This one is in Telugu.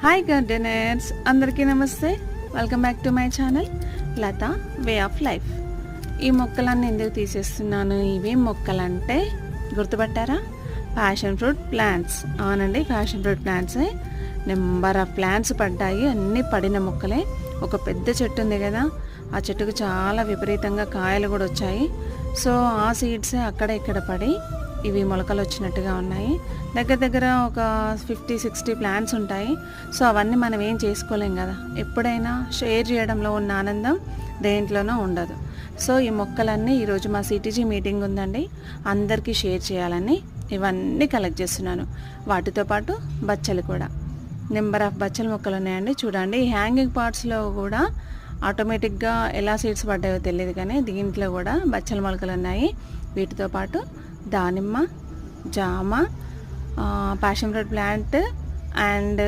హాయ్ గార్డెనర్స్, అందరికీ నమస్తే. Welcome back to my channel Latha way of life. ఈ మొక్కలన్నీ ఎందుకు తీసేస్తున్నాను, ఇవేం మొక్కలంటే గుర్తుపట్టారా? Passion fruit plants. అవునండి, ప్యాషన్ ఫ్రూట్ ప్లాంట్సే. నెంబర్ ఆఫ్ ప్లాంట్స్ పడ్డాయి, అన్నీ పడిన మొక్కలే. ఒక పెద్ద చెట్టు ఉంది కదా, ఆ చెట్టుకు చాలా విపరీతంగా కాయలు కూడా వచ్చాయి. సో ఆ సీడ్సే అక్కడ ఇక్కడ పడి ఇవి మొలకలు వచ్చినట్టుగా ఉన్నాయి. దగ్గర దగ్గర ఒక 50-60 ప్లాంట్స్ ఉంటాయి. సో అవన్నీ మనం ఏం చేసుకోలేం కదా. ఎప్పుడైనా షేర్ చేయడంలో ఉన్న ఆనందం దేంట్లోనూ ఉండదు. సో ఈ మొక్కలన్నీ ఈరోజు మా సిటీజీ మీటింగ్ ఉందండి, అందరికీ షేర్ చేయాలని ఇవన్నీ కలెక్ట్ చేస్తున్నాను. వాటితో పాటు బచ్చలు కూడా, నెంబర్ ఆఫ్ బచ్చల మొక్కలు ఉన్నాయండి. చూడండి, ఈ హ్యాంగింగ్ పార్ట్స్లో కూడా ఆటోమేటిక్గా ఎలా సీడ్స్ పడ్డాయో తెలియదు, కానీ దీంట్లో కూడా బచ్చల మొలకలు ఉన్నాయి. వీటితో పాటు దానిమ్మ, జామ, ప్యాషన్ ఫ్రూట్ ప్లాంట్ అండ్